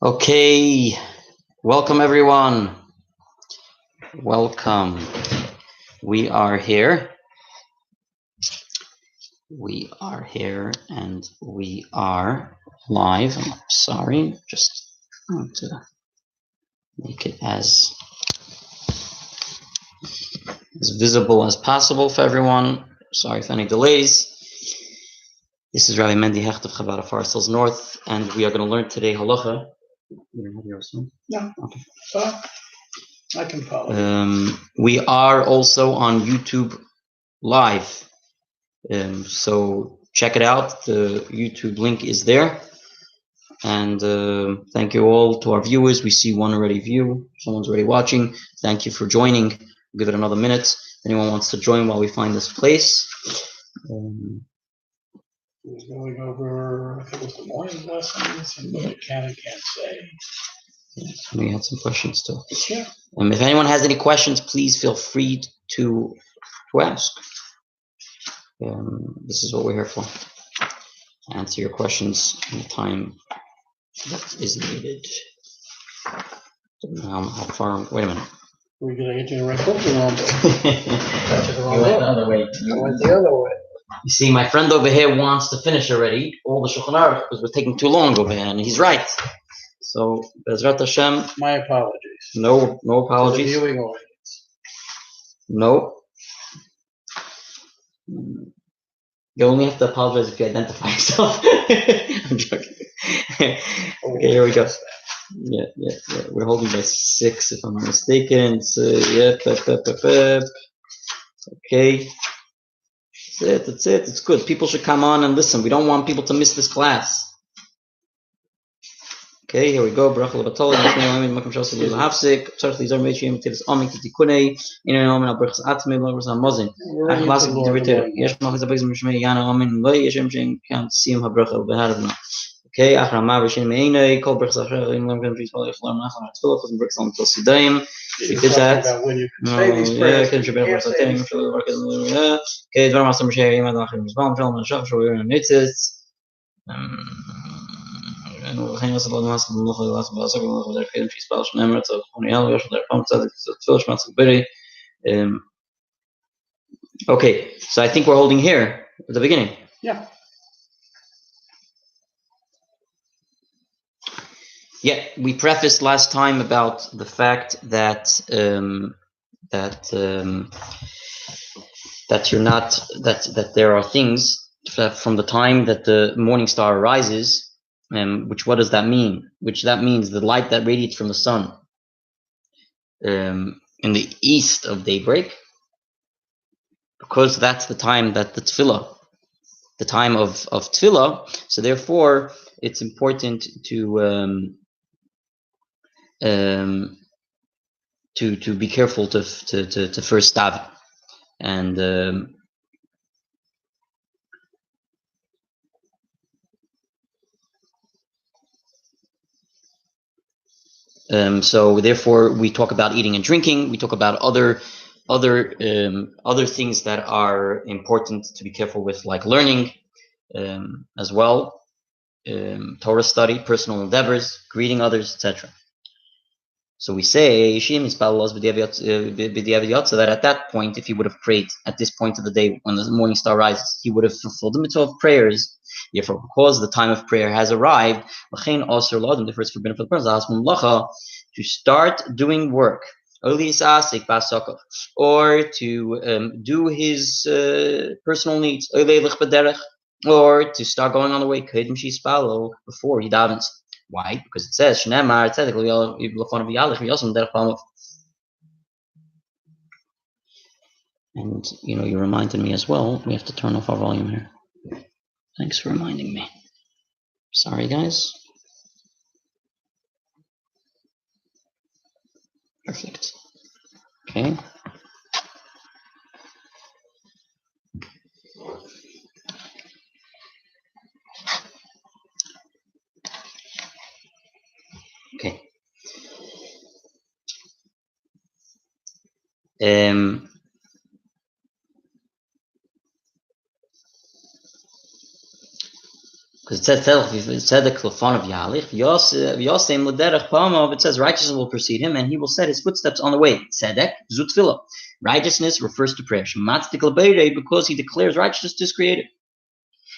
Okay, welcome everyone. Welcome. We are here. We are here and we are live. I'm sorry, just trying to make it as visible as possible for everyone. Sorry for any delays. This is Rabbi Mendy Hecht of Chabad of Forest Hills North, and we are going to learn today Halachah. You don't have yours, huh? No. Okay. I can follow. We are also on YouTube Live. So check it out. The YouTube link is there. And thank you all to our viewers. We see one already view. Someone's already watching. Thank you for joining. Give it another minute. If anyone wants to join while we find this place. We're going over, I think it was the morning lessons and what it can and can't say. Yes, we had some questions too. Yeah. If anyone has any questions, please feel free to ask. This is what we're here for. Answer your questions in the time that is needed. How far? Wait a minute. We're going to get you the right book or wrong book? You went the other way. I went the other way. You see, my friend over here wants to finish already all the Shulchan Aruch because we're taking too long over here, and he's right. So, Bezrat Hashem. My apologies. No apologies. To the viewing audience. No. You only have to apologize if you identify yourself. I'm joking. Okay, here we go. Yeah. We're holding by 6, if I'm not mistaken. So, yeah, Okay. That's it. It's good. People should come on and listen. We don't want people to miss this class. Okay, here we go. Bracha lebatol. Makom shal seli lahafsik. Tzarich lizar meitchim tilis amik tikunei. Inu yomen al brachas atme brachas amozin. Ach lasik divriter. Yesh machas abegz mishmei yana amin lo yeshem shem kan siyum habracha behadavna. Okay, ach rama v'shin meinei kol brachas achar in lam kan trisol yechlam nachal hatfilah chos brachas am tosidayim. We did that. When you can say these prayers, Okay, dvar masam shei yimad lachim mizbam shalom nashaf shoyer nitzitz. And we hang us about the mask of the Mucha, the last of the second one, their kid, she's Spanish, and Emirates of Oniel, their pump, Philish, Matzik, Berry. Okay, so I think we're holding here at the beginning. Yeah. Yeah, we prefaced last time about the fact that that you're not that there are things that from the time that the morning star rises. Which what does that mean? Which that means the light that radiates from the sun in the east of daybreak, because that's the time that the time of tefillah. So therefore, it's important to be careful to first daven and. So therefore, we talk about eating and drinking. We talk about other things that are important to be careful with, like learning as well, Torah study, personal endeavors, greeting others, etc. So we say so that at that point, if he would have prayed at this point of the day when the morning star rises, he would have fulfilled the mitzvah of prayers. Therefore, because the time of prayer has arrived, the first forbidden for the person to start doing work, or to do his personal needs, or to start going on the way before he davens. Why? Because it says, and you reminded me as well, we have to turn off our volume here. Thanks for reminding me. Sorry, guys. Perfect. Okay. Okay. Because it says tzedek lefanav yahalich v'yosem l'derech pa'amav. It says righteousness will precede him, and he will set his footsteps on the way. Tzedek zu tefillah. Righteousness refers to prayer. Shematzik l'beirei, because he declares righteousness to his creator.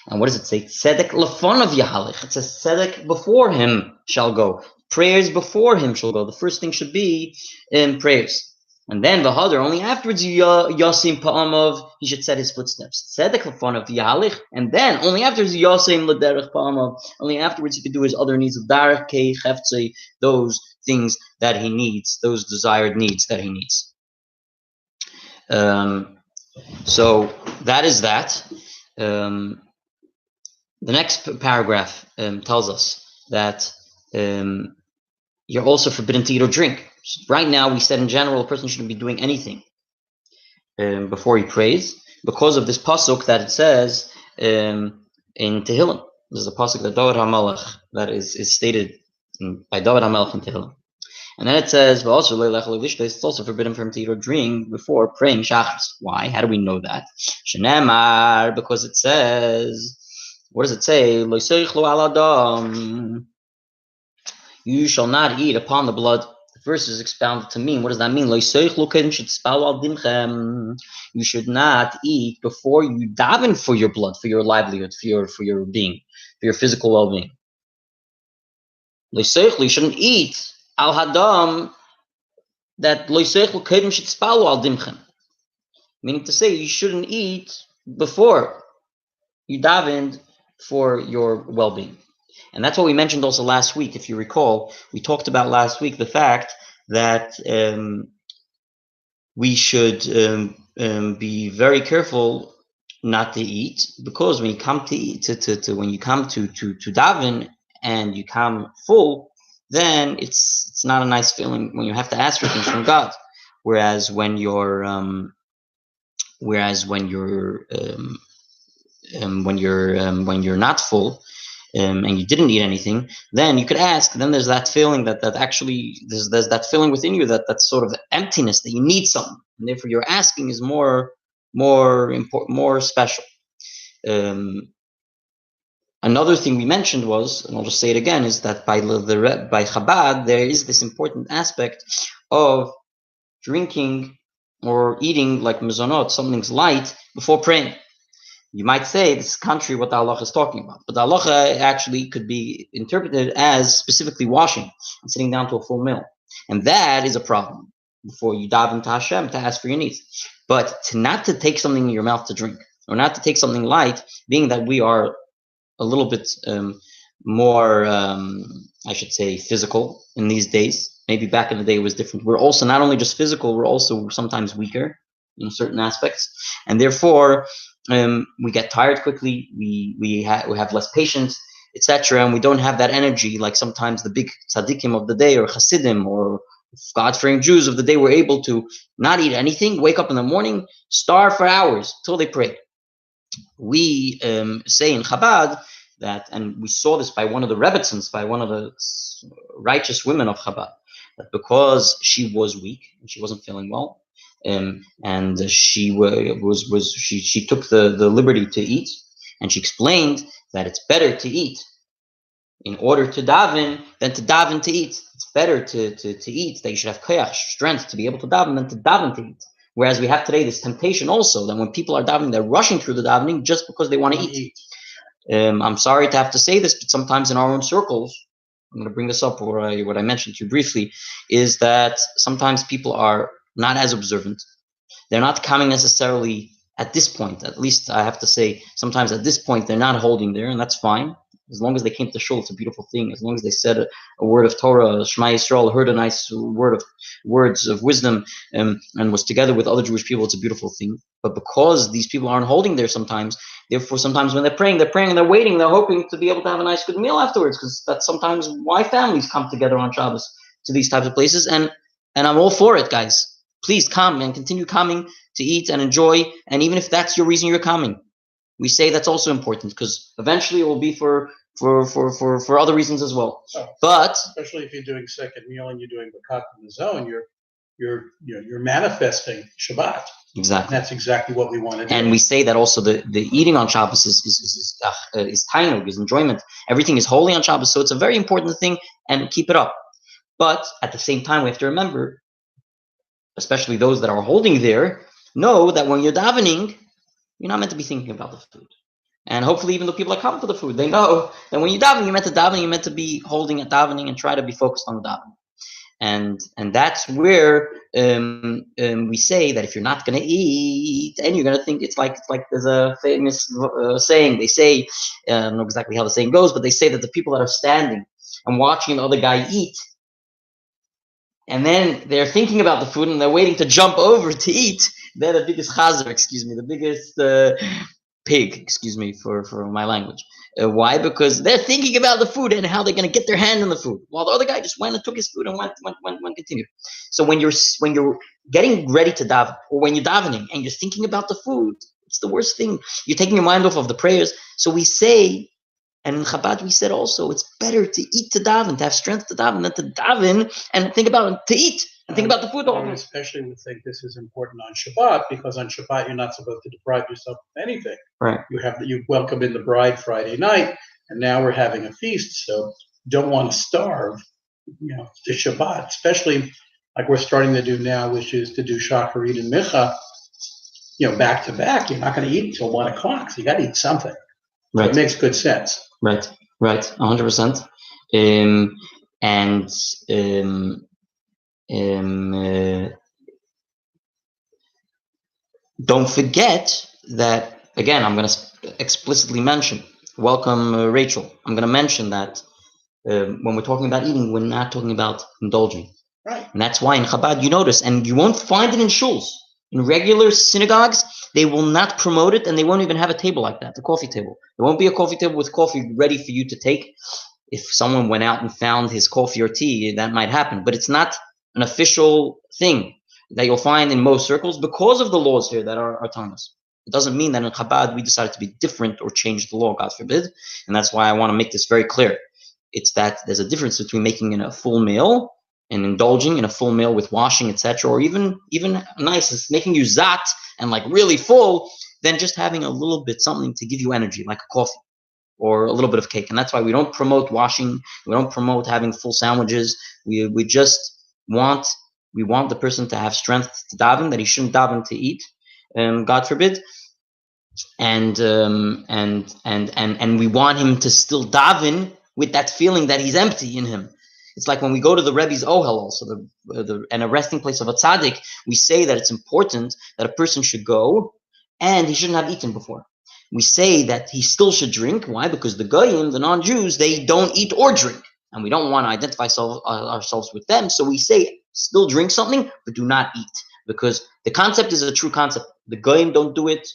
And what does it say? Tzedek lefanav yahalich. It says tzedek before him shall go. Prayers before him shall go. The first thing should be in prayers. And then v'hadar, only afterwards yasim pa'amav, he should set his footsteps. Tzedek lefanav yahalich, and then only afterwards yasim l'derech pa'amav. Only afterwards he could do his other needs of darech kei cheftzei, those things that he needs, those desired needs that he needs. So that is that. The next paragraph tells us that you're also forbidden to eat or drink. Right now, we said in general, a person shouldn't be doing anything before he prays, because of this pasuk that it says in Tehillim. This is a pasuk that David HaMelech, that is stated by David HaMelech in Tehillim. And then it says, it's also forbidden for him to eat or drink before praying Shachris. Why? How do we know that? Shenemar, because it says, what does it say? Lo seichlu al adam. You shall not eat upon the blood. The verse is expounded to mean, what does that mean? Lo seichlu kedem shetispal al dimchem. You should not eat before you daven for your blood, for your livelihood, for your being, for your physical well-being. Lo seichlu, you shouldn't eat al hadam, that lo seichlu kedem shetispal al dimchem. Meaning to say, you shouldn't eat before you davened for your well-being. And that's what we mentioned also last week. If you recall, we talked about last week the fact that we should be very careful not to eat, because when you come to eat, when you come to daven and you come full, then it's not a nice feeling when you have to ask for things from God. Whereas when you're not full, and you didn't eat anything, then you could ask. Then there's that feeling that actually there's that feeling within you that sort of emptiness, that you need something, and therefore your asking is more important, more special. Another thing we mentioned was, and I'll just say it again, is that by Chabad there is this important aspect of drinking or eating like mezonot, something's light, before praying. You might say this is contrary what the halacha is talking about, but the halacha actually could be interpreted as specifically washing and sitting down to a full meal, and that is a problem before you daven to Hashem to ask for your needs. But not to take something in your mouth to drink, or not to take something light, being that we are a little bit more, I should say, physical in these days. Maybe back in the day it was different. We're also not only just physical, we're also sometimes weaker in certain aspects, and therefore we get tired quickly. We have less patience, etc., and we don't have that energy like sometimes the big tzaddikim of the day, or Hasidim, or God-fearing Jews of the day were able to not eat anything, wake up in the morning, starve for hours till they prayed. We say in Chabad that, and we saw this by one of the Rebbetzins, by one of the righteous women of Chabad, that because she was weak and she wasn't feeling well, and she took the liberty to eat, and she explained that it's better to eat in order to daven than to daven to eat. It's better to eat, that you should have koyach, strength, to be able to daven, than to daven to eat. Whereas we have today this temptation also that when people are davening, they're rushing through the davening just because they want to eat. I'm sorry to have to say this, but sometimes in our own circles, I'm going to bring this up, or what I mentioned to you briefly, is that sometimes people are not as observant. They're not coming necessarily at this point. At least I have to say, sometimes at this point, they're not holding there, and that's fine. As long as they came to shul, it's a beautiful thing. As long as they said a word of Torah, Shema Yisrael, heard a nice words of wisdom, and was together with other Jewish people, it's a beautiful thing. But because these people aren't holding there sometimes, therefore sometimes when they're praying and they're waiting, they're hoping to be able to have a nice good meal afterwards, because that's sometimes why families come together on Shabbos to these types of places. And I'm all for it, guys. Please come and continue coming to eat and enjoy. And even if that's your reason you're coming, we say that's also important, because eventually it will be for other reasons as well. But especially if you're doing second meal and you're doing Bakat in the zone, you're manifesting Shabbat. Exactly. And that's exactly what we want to do. And we say that also the eating on Shabbos is tainug, is enjoyment. Everything is holy on Shabbos, so it's a very important thing, and keep it up. But at the same time, we have to remember, especially those that are holding there, know that when you're davening, you're not meant to be thinking about the food. And hopefully, even though people are coming for the food, they know that when you daven, you're meant to daven, you're meant to be holding at davening and try to be focused on the davening. And that's where we say that if you're not going to eat and you're going to think, it's like there's a famous saying. They say, I don't know exactly how the saying goes, but they say that the people that are standing and watching the other guy eat, and then they're thinking about the food and they're waiting to jump over to eat, they're the biggest chazer, the biggest pig, for my language. Why? Because they're thinking about the food and how they're going to get their hand on the food, while the other guy just went and took his food and went continued. So when you're getting ready to daven, or when you're davening and you're thinking about the food, it's the worst thing. You're taking your mind off of the prayers. So we say, and in Chabad we said also, it's better to eat to daven, to have strength to daven, than to daven and think about to eat and think about the food. I especially would think this is important on Shabbat, because on Shabbat you're not supposed to deprive yourself of anything. Right. You welcome in the bride Friday night, and now we're having a feast, so don't want to starve, the Shabbat, especially like we're starting to do now, which is to do Shacharit and Micha, back to back. You're not going to eat until 1 o'clock, so you got to eat something. Right. So it makes good sense. Right, 100%. Don't forget that, again, I'm going to explicitly mention, welcome Rachel, I'm going to mention that when we're talking about eating, we're not talking about indulging. Right. And that's why in Chabad, you notice, and you won't find it in shuls. In regular synagogues, they will not promote it, and they won't even have a table like that, the coffee table. There won't be a coffee table with coffee ready for you to take. If someone went out and found his coffee or tea, that might happen. But it's not an official thing that you'll find in most circles because of the laws here that are telling us. It doesn't mean that in Chabad we decided to be different or change the law, God forbid. And that's why I want to make this very clear. It's that there's a difference between making a full meal and indulging in a full meal with washing, etc., or even nice, it's making you zat and like really full, than just having a little bit something to give you energy, like a coffee or a little bit of cake. And that's why we don't promote washing. We don't promote having full sandwiches. We just want the person to have strength to daven, that he shouldn't daven to eat, God forbid. And we want him to still daven with that feeling that he's empty in him. It's like when we go to the Rebbe's Ohel, also and a resting place of a tzaddik, we say that it's important that a person should go and he shouldn't have eaten before. We say that he still should drink. Why? Because the Goyim, the non-Jews, they don't eat or drink. And we don't want to identify ourselves with them. So we say, still drink something, but do not eat. Because the concept is a true concept. The Goyim don't do it.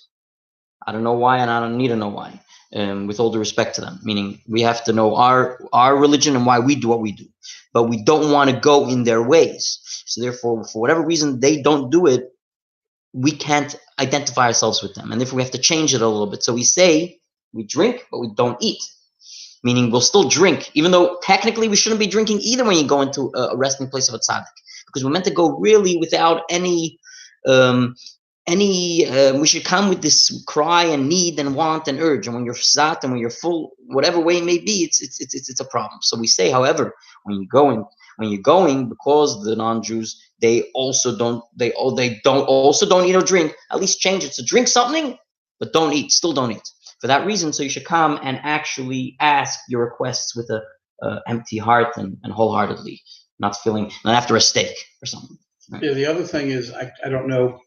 I don't know why, and I don't need to know why. With all due respect to them, meaning we have to know our religion and why we do what we do, but we don't want to go in their ways. So therefore, for whatever reason they don't do it, we can't identify ourselves with them, and therefore we have to change it a little bit. So we say we drink, but we don't eat, meaning we'll still drink, even though technically we shouldn't be drinking either when you go into a resting place of a tzaddik, because we're meant to go really without any. We should come with this cry and need and want and urge, and when you're sat and when you're full, whatever way it may be, it's a problem. So we say, however, when you're going, because the non-Jews they don't eat or drink, at least change it to drink something, but still don't eat. For that reason, so you should come and actually ask your requests with a empty heart and wholeheartedly, not after a steak or something. Right? Yeah. The other thing is, I don't know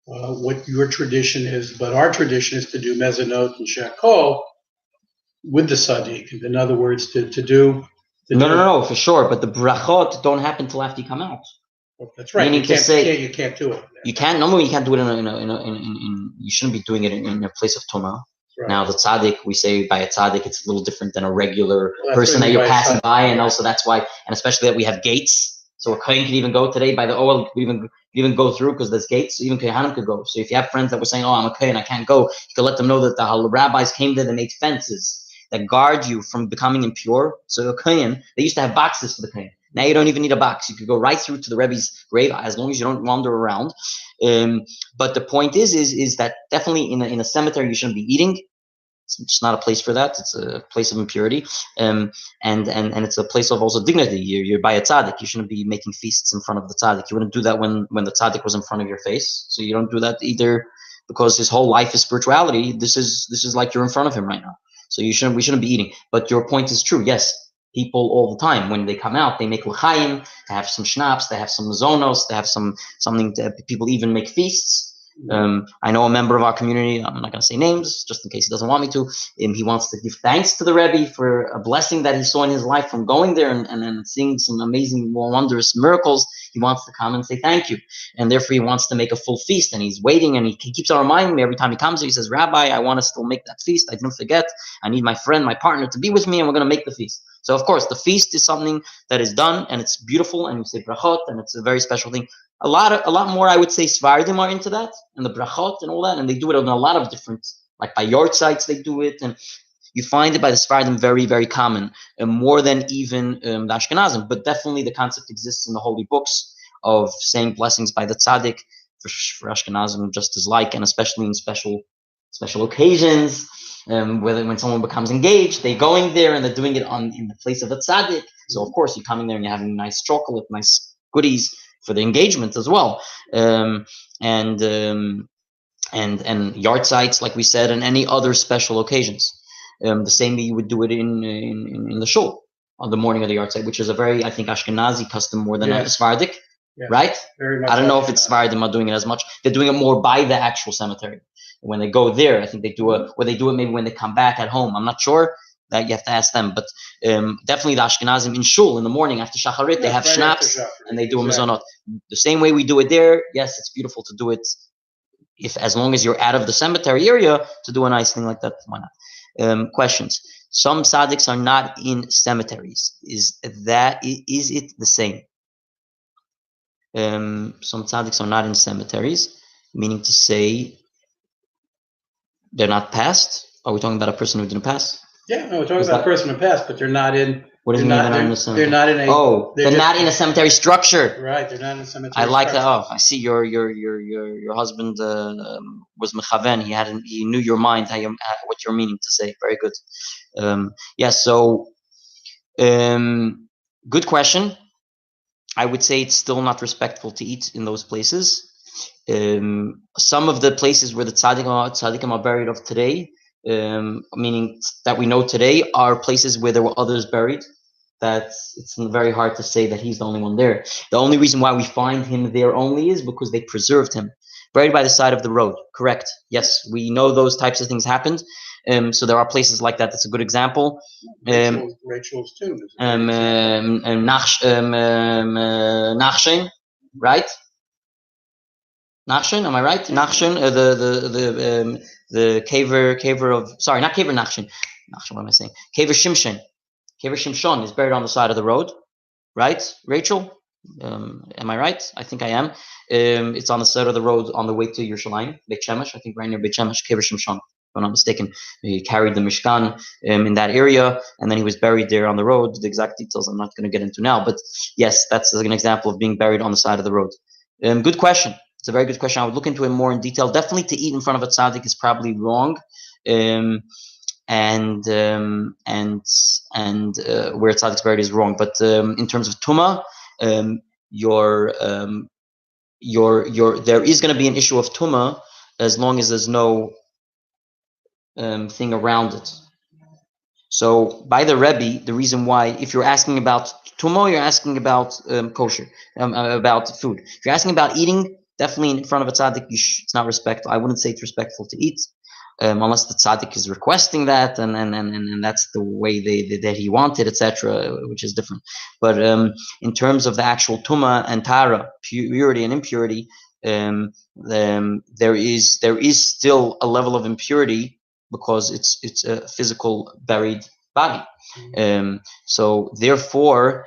what your tradition is, but our tradition is to do mezonot and shakol with the tzaddik. In other words, to do. No, for sure. But the brachot don't happen till after you come out. Well, that's right. You can't do it. You can't. Normally, you can't do it in you shouldn't be doing it in a place of tumah. Right. Now, the tzaddik, we say by a tzaddik, it's a little different than a regular person that you're passing by, and also that's why, and especially that we have gates. So a kohen can even go today by the Ohel, even go through because there's gates. So even kohanim could go. So if you have friends that were saying, "Oh, I'm a kohen, I can't go," you can let them know that the rabbis came there, they made fences that guard you from becoming impure. So a kohen, they used to have boxes for the kohen. Now you don't even need a box. You could go right through to the Rebbe's grave as long as you don't wander around. But the point is that definitely in a cemetery you shouldn't be eating. It's not a place for that. It's a place of impurity, and it's a place of also dignity. You're by a tzaddik. You shouldn't be making feasts in front of the tzaddik. You wouldn't do that when the tzaddik was in front of your face. So you don't do that either, because his whole life is spirituality. This is like you're in front of him right now. So we shouldn't be eating. But your point is true. Yes, people all the time when they come out, they make l'chaim. They have some schnapps. They have some zonos. They have something. People even make feasts. I know a member of our community, I'm not going to say names, just in case he doesn't want me to. He wants to give thanks to the Rebbe for a blessing that he saw in his life from going there and seeing some amazing, wondrous miracles. He wants to come and say thank you. And therefore, he wants to make a full feast. And he's waiting, and he keeps on reminding me every time he comes here. He says, Rabbi, I want to still make that feast. I don't forget. I need my friend, my partner to be with me, and we're going to make the feast. So, of course, the feast is something that is done, and it's beautiful, and you say brachot, and it's a very special thing. A lot more, I would say, Svardim are into that, and the brachot and all that, and they do it on a lot of different, like by yard sites they do it, and you find it by the Svardim very, very common, more than even the Ashkenazim. But definitely the concept exists in the holy books of saying blessings by the tzaddik for Ashkenazim just as like, and especially in special occasions. Whether when someone becomes engaged, they're going there and they're doing it in the place of a tzaddik. So of course you're coming there and you're having nice chocolate, nice goodies for the engagement as well, and yard sites, like we said, and any other special occasions. The same way you would do it in the shul on the morning of the yard site, which is a very, I think, Ashkenazi custom more than a Sephardic, right? Very much. I don't know if it's Sephardim are doing it as much. They're doing it more by the actual cemetery. When they go there, I think they do it, or they do it maybe when they come back at home. I'm not sure. That you have to ask them, but definitely the Ashkenazim in shul in the morning after Shacharit, they have schnapps and they do a mezonot. The same way we do it there. Yes, it's beautiful to do it as long as you're out of the cemetery area, to do a nice thing like that. Why not? Questions. Some tzaddiks are not in cemeteries. Is it the same? Some tzaddiks are not in cemeteries, meaning to say they're not passed. Are we talking about a person who didn't pass? Yeah, no, we're talking about a person who passed, but they're not in. What does it mean they're not in a cemetery? They're not in a. Oh, they're not in a cemetery structure. Right, they're not in a cemetery. I like that. Oh, I see your husband was mechaven. He knew your mind, what you're meaning to say. Very good. So good question. I would say it's still not respectful to eat in those places. Some of the places where the tzaddikim are buried of today, meaning that we know today, are places where there were others buried. That it's very hard to say that he's the only one there. The only reason why we find him there only is because they preserved him. Buried by the side of the road. Correct. Yes, we know those types of things happened. So there are places like that. That's a good example. Rachel's tomb. Nachshon, right? Nachshon, am I right? Nachshon, the caver of, sorry, not caver Nachshon. Nachshon, what am I saying? Caver Shimshon. Caver Shimshon is buried on the side of the road, right? Rachel, am I right? I think I am. It's on the side of the road on the way to Yerushalayim, Beit Shemesh. I think right near Beit Shemesh, Caver Shimshon, if I'm not mistaken. He carried the Mishkan in that area, and then he was buried there on the road. The exact details I'm not going to get into now, but yes, that's an example of being buried on the side of the road. Good question. It's a very good question. I would look into it more in detail. Definitely to eat in front of a tzaddik is probably wrong. And where tzaddik's buried is wrong. But in terms of tuma, there is going to be an issue of tuma as long as there's no thing around it. So by the Rebbe, the reason why, if you're asking about tuma, you're asking about kosher, about food. If you're asking about eating, definitely in front of a tzaddik, it's not respectful. I wouldn't say it's respectful to eat. Unless the tzaddik is requesting that, and that's the way that he wanted, etc., which is different. But in terms of the actual tuma and tara, purity and impurity, there is still a level of impurity because it's a physical buried body. So therefore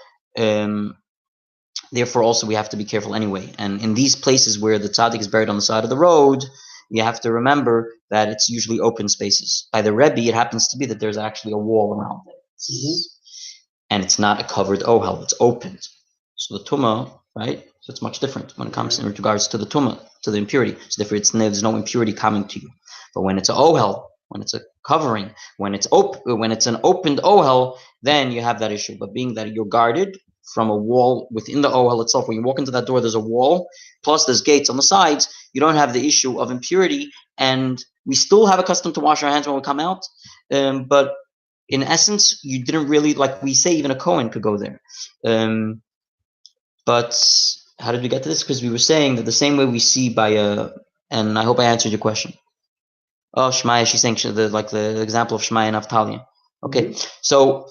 also we have to be careful anyway. And in these places where the tzaddik is buried on the side of the road, you have to remember that it's usually open spaces. By the Rebbe, it happens to be that there's actually a wall around it. And it's not a covered ohel, it's opened. So the tuma, right? So it's much different when it comes in regards to the tuma, to the impurity. So therefore, there's no impurity coming to you. But when it's an ohel, when it's a covering, when it's an opened ohel, then you have that issue. But being that you're guarded from a wall within the ohel itself, when you walk into that door, there's a wall, plus there's gates on the sides. You don't have the issue of impurity, and we still have a custom to wash our hands when we come out. But in essence, you didn't really, like we say, even a Kohen could go there. But how did we get to this? Because we were saying that the same way we see by and I hope I answered your question. Oh, Shmaya, she's saying the example of Shmaya and Avtalia. Okay, so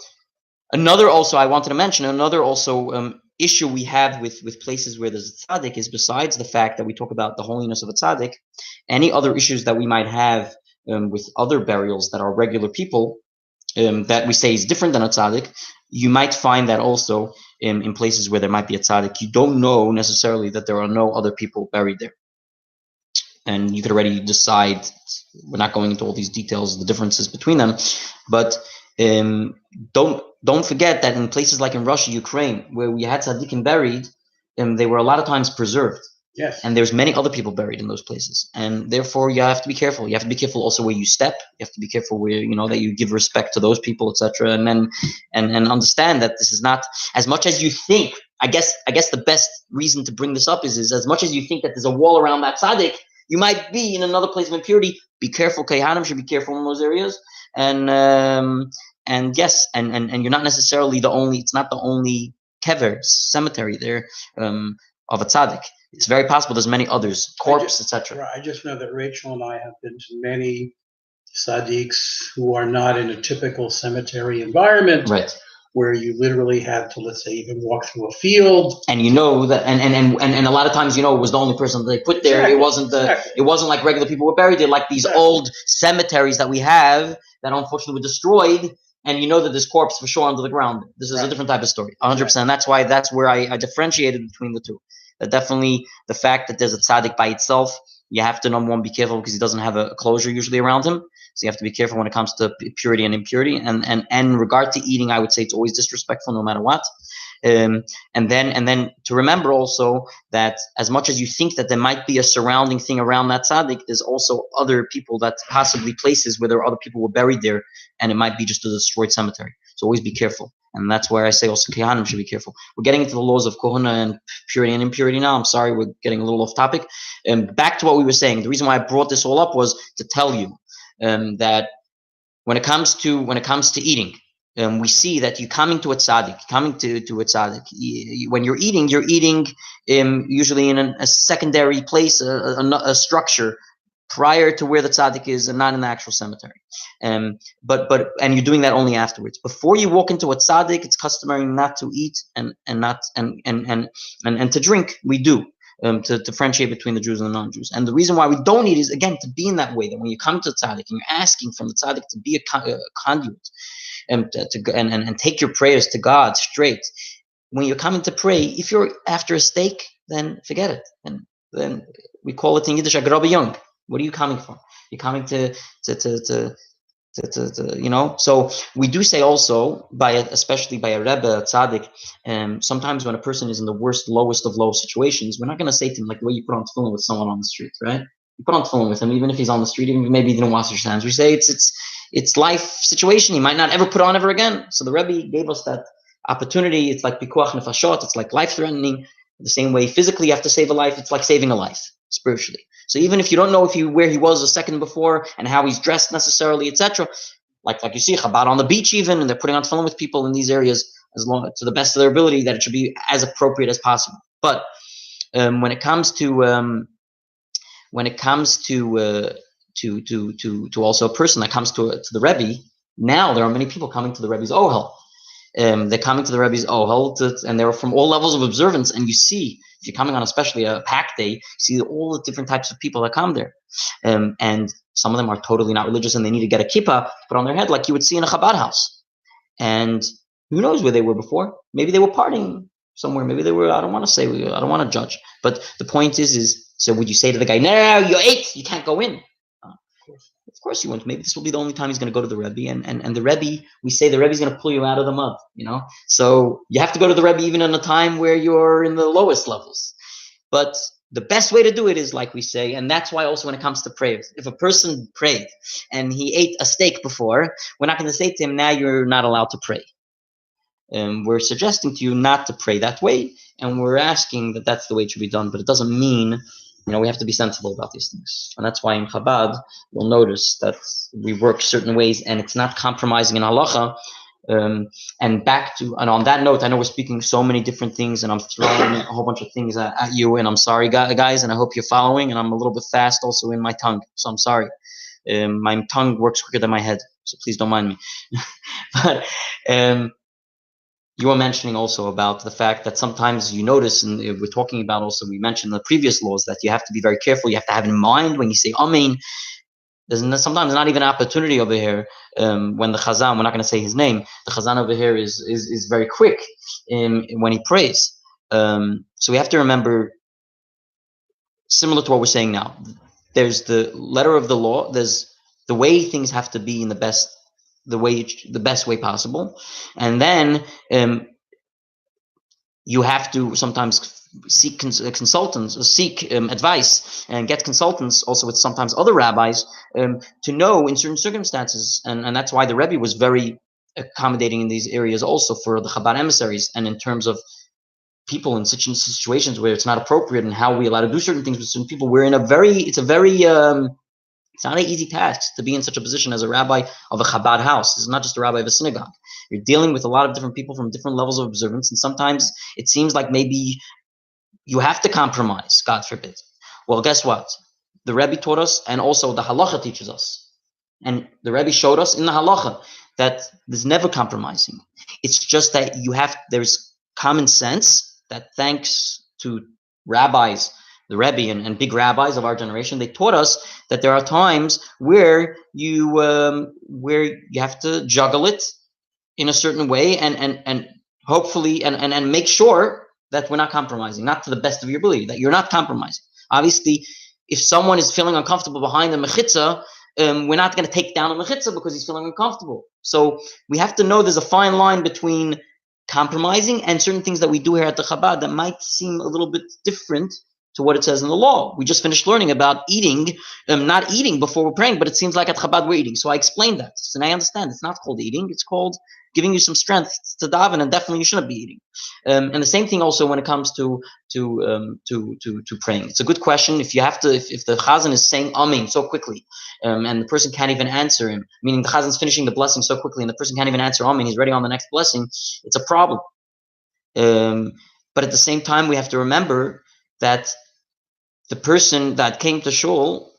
another also I wanted to mention, another also issue we have with places where there's a tzaddik is, besides the fact that we talk about the holiness of a tzaddik, any other issues that we might have with other burials that are regular people, that we say is different than a tzaddik, you might find that also in places where there might be a tzaddik, you don't know necessarily that there are no other people buried there. And you could already decide, we're not going into all these details, the differences between them, but don't forget that in places like in Russia, Ukraine, where we had tzaddikim buried, they were a lot of times preserved. Yes. And there's many other people buried in those places. And therefore, you have to be careful. You have to be careful also where you step. You have to be careful where, that you give respect to those people, etc. And then, and understand that this is not, as much as you think, I guess the best reason to bring this up is as much as you think that there's a wall around that tzaddik, you might be in another place of impurity. Be careful. Kayhanim should be careful in those areas. And yes, and you're not necessarily it's not the only kever, cemetery there, of a tzaddik. It's very possible there's many others, corpse, etc. I just know that Rachel and I have been to many tzaddiks who are not in a typical cemetery environment, right? Where you literally had to, let's say, even walk through a field. And that, and a lot of times, it was the only person that they put there. Exactly. It wasn't like regular people were buried there, like these old cemeteries that we have that unfortunately were destroyed. And that there's corpse for sure under the ground. This is a different type of story, 100%. That's where I differentiated between the two. That definitely the fact that there's a tzaddik by itself, you have to, number one, be careful because he doesn't have a closure usually around him. So you have to be careful when it comes to purity and impurity. And in regard to eating, I would say it's always disrespectful no matter what. And then to remember also that as much as you think that there might be a surrounding thing around that tzaddik, there's also other people, that possibly places where there are other people were buried there, and it might be just a destroyed cemetery. So always be careful. And that's where I say also Kehanim should be careful. We're getting into the laws of Kohuna and purity and impurity now. I'm sorry, we're getting a little off topic. Back to what we were saying. The reason why I brought this all up was to tell you that when it comes to eating, we see that you're coming to a tzaddik, when you're eating usually in a secondary place, a structure prior to where the tzaddik is, and not in the actual cemetery. But you're doing that only afterwards. Before you walk into a tzaddik, it's customary not to eat and to drink. We do. To differentiate between the Jews and the non-Jews. And the reason why we don't eat is, again, to be in that way, that when you come to the tzaddik and you're asking from the tzaddik to be a conduit and take your prayers to God straight. When you're coming to pray, if you're after a steak, then forget it. And then we call it in Yiddish a grobe young. What are you coming for? You're coming to So we do say also, especially by a rebbe, a tzaddik, sometimes when a person is in the lowest of low situations, we're not going to say to him like the way you put on tefillin with someone on the street, right? You put on tefillin with him, even if he's on the street, even maybe he didn't wash his hands. We say it's life situation. He might not ever put on ever again. So the rebbe gave us that opportunity. It's like pikuach nefashot. It's like life threatening. The same way physically you have to save a life, it's like saving a life spiritually. So even if you don't know where he was a second before and how he's dressed necessarily, etc., like you see Chabad on the beach even, and they're putting on tefillin with people in these areas as long to the best of their ability, that it should be as appropriate as possible. But when it comes to also a person that comes to the Rebbe, now there are many people coming to the Rebbe's ohel. They're coming to the Rebbe's ohel, and they're from all levels of observance. And you see, if you're coming on especially a pack day, you see all the different types of people that come there. And some of them are totally not religious, and they need to get a kippah put on their head like you would see in a Chabad house. And who knows where they were before? Maybe they were partying somewhere. Maybe they were, I don't want to judge. But the point is, so would you say to the guy, no, you ate, you can't go in? Of course you won't. Maybe this will be the only time he's going to go to the Rebbe. And the Rebbe, we say the Rebbe is going to pull you out of the mud, So you have to go to the Rebbe even in a time where you're in the lowest levels. But the best way to do it is, like we say, and that's why also when it comes to prayers, if a person prayed and he ate a steak before, we're not going to say to him, now you're not allowed to pray. We're suggesting to you not to pray that way, and we're asking that that's the way it should be done. But it doesn't mean, we have to be sensible about these things. And that's why in Chabad, you'll notice that we work certain ways, and it's not compromising in halacha. And on that note, I know we're speaking so many different things, and I'm throwing a whole bunch of things at you, and I'm sorry, guys, and I hope you're following, and I'm a little bit fast also in my tongue, so I'm sorry. My tongue works quicker than my head, so please don't mind me. But you were mentioning also about the fact that sometimes you notice, and we're talking about also, we mentioned the previous laws, that you have to be very careful. You have to have in mind when you say Amen. There's sometimes not even an opportunity over here when the Chazan, we're not going to say his name, the Chazan over here is very quick when he prays. So we have to remember, similar to what we're saying now, there's the letter of the law, there's the way things have to be in the best way possible, and then you have to sometimes seek consultants or seek advice and get consultants also with sometimes other rabbis to know in certain circumstances, and that's why the Rebbe was very accommodating in these areas also for the Chabad emissaries, and in terms of people in such situations where it's not appropriate and how we allow to do certain things with certain people. We're in it's not an easy task to be in such a position as a rabbi of a Chabad house. This is not just a rabbi of a synagogue. You're dealing with a lot of different people from different levels of observance, and sometimes it seems like maybe you have to compromise, God forbid. Well, guess what? The Rebbe taught us, and also the Halacha teaches us. And the Rebbe showed us in the Halacha that there's never compromising. It's just that there's common sense that, thanks to rabbis, the Rebbe and big rabbis of our generation, they taught us that there are times where you have to juggle it in a certain way, and hopefully and make sure that we're not compromising, not to the best of your ability, that you're not compromising. Obviously, if someone is feeling uncomfortable behind the mechitza, we're not going to take down a mechitza because he's feeling uncomfortable. So we have to know there's a fine line between compromising and certain things that we do here at the Chabad that might seem a little bit different to what it says in the law. We just finished learning about eating, not eating before we're praying, but it seems like at Chabad we're eating. So I explained that. So now I understand it's not called eating, it's called giving you some strength to daven, and definitely you shouldn't be eating. And the same thing also when it comes to praying. It's a good question. If the Chazan is saying Amen so quickly, and the person can't even answer him, meaning the Chazan's finishing the blessing so quickly and the person can't even answer Amen, he's ready on the next blessing, it's a problem. But at the same time, we have to remember that the person that came to shul,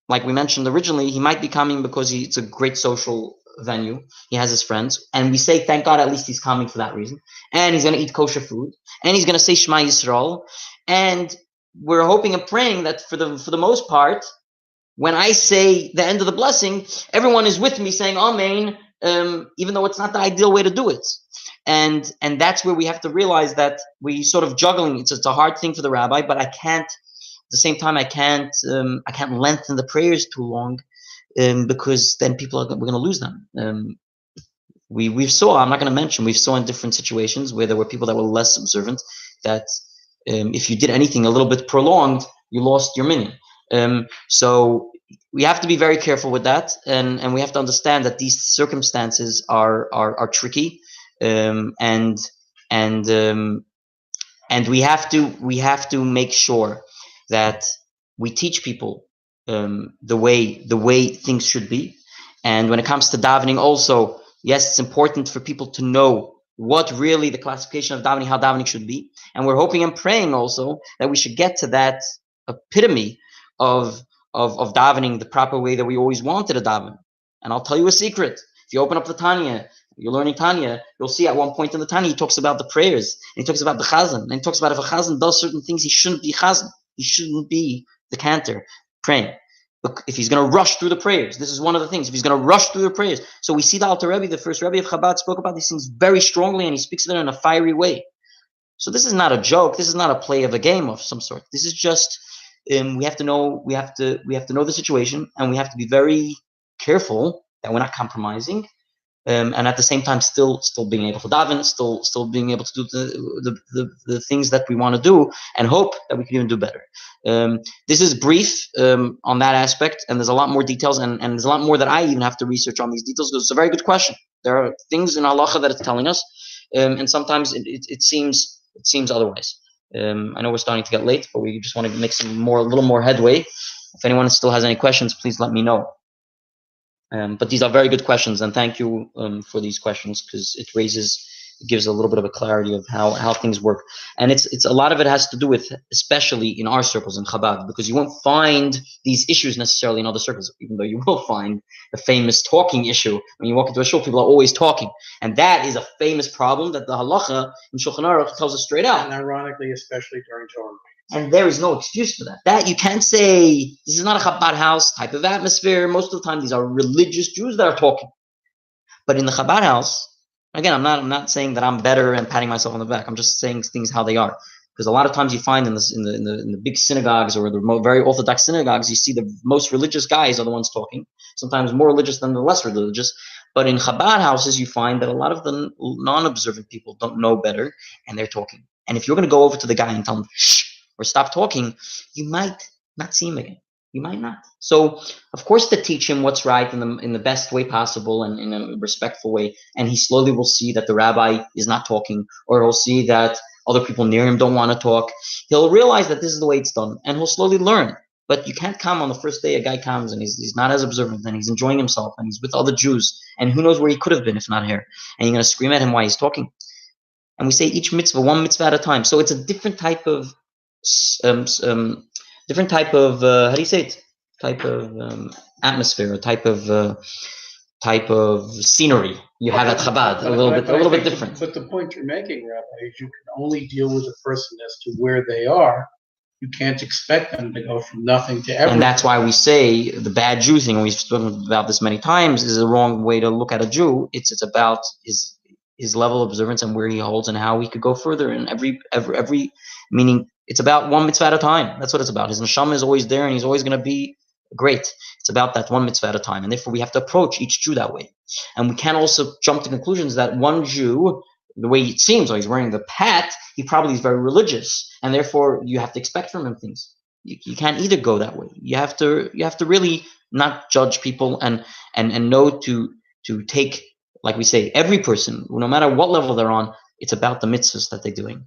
like we mentioned originally, he might be coming because it's a great social venue. He has his friends, and we say, thank God, at least he's coming for that reason. And he's going to eat kosher food, and he's going to say Shema Yisrael. And we're hoping and praying that for the most part, when I say the end of the blessing, everyone is with me saying Amen, even though it's not the ideal way to do it. And that's where we have to realize that we sort of juggling. It's a hard thing for the rabbi, but I can't. At the same time, I can't lengthen the prayers too long, because then we're going to lose them. We saw, I'm not going to mention, we saw in different situations where there were people that were less observant, that if you did anything a little bit prolonged, you lost your minyan. So we have to be very careful with that, and we have to understand that these circumstances are tricky, and we have to make sure that we teach people the way things should be. And when it comes to davening also, yes, it's important for people to know what really the classification of davening, how davening should be. And we're hoping and praying also that we should get to that epitome of davening the proper way that we always wanted to daven. And I'll tell you a secret. If you open up the Tanya, you're learning Tanya, you'll see at one point in the Tanya, he talks about the prayers, and he talks about the Chazan, and he talks about if a Chazan does certain things, he shouldn't be Chazan. He shouldn't be the cantor praying. Look, if he's going to rush through the prayers, this is one of the things. If he's going to rush through the prayers. So we see the Alter Rebbe, the first Rebbe of Chabad, spoke about these things very strongly, and he speaks of it in a fiery way. So this is not a joke. This is not a play of a game of some sort. This is just we have to know the situation, and we have to be very careful that we're not compromising, and at the same time still being able to daven, still being able to do the things that we want to do, and hope that we can even do better. This is brief on that aspect, and there's a lot more details, and there's a lot more that I even have to research on these details, because it's a very good question. There are things in halacha that it's telling us, and sometimes it seems otherwise. I know we're starting to get late, but we just want to make a little more headway. If anyone still has any questions, please let me know. But these are very good questions, and thank you for these questions, because it gives a little bit of a clarity of how things work. And it's a lot of it has to do with, especially in our circles in Chabad, because you won't find these issues necessarily in other circles, even though you will find the famous talking issue. When you walk into a shul, people are always talking, and that is a famous problem that the halacha in Shulchan Aruch tells us straight out. And ironically, especially during Torah. And there is no excuse for that. That you can't say this is not a Chabad house type of atmosphere. Most of the time, these are religious Jews that are talking. But in the Chabad house, again, I'm not saying that I'm better and patting myself on the back. I'm just saying things how they are. Because a lot of times you find in the big synagogues or the very orthodox synagogues, you see the most religious guys are the ones talking. Sometimes more religious than the less religious. But in Chabad houses, you find that a lot of the non-observant people don't know better, and they're talking. And if you're going to go over to the guy and tell him, shh, or stop talking, you might not see him again. You might not. So, of course, to teach him what's right in the best way possible and in a respectful way, and he slowly will see that the rabbi is not talking, or he'll see that other people near him don't want to talk. He'll realize that this is the way it's done, and he'll slowly learn. But you can't come on the first day. A guy comes and he's not as observant, and he's enjoying himself, and he's with other Jews, and who knows where he could have been if not here. And you're going to scream at him while he's talking. And we say each mitzvah, one mitzvah at a time. So it's a different type of how do you say it? Type of atmosphere, a type of scenery you have at Chabad, a little bit different. But the point you're making, Rabbi, is you can only deal with a person as to where they are. You can't expect them to go from nothing to everything. And that's why we say the bad Jew thing, we've spoken about this many times, is the wrong way to look at a Jew. It's about his level of observance and where he holds and how he could go further. And every meaning, it's about one mitzvah at a time. That's what it's about. His neshama is always there, and he's always going to be great. It's about that one mitzvah at a time. And therefore, we have to approach each Jew that way. And we can't also jump to conclusions that one Jew, the way it seems, or he's wearing the pat, he probably is very religious. And therefore, you have to expect from him things. You can't either go that way. You have to really not judge people and know to take, like we say, every person, no matter what level they're on, it's about the mitzvahs that they're doing.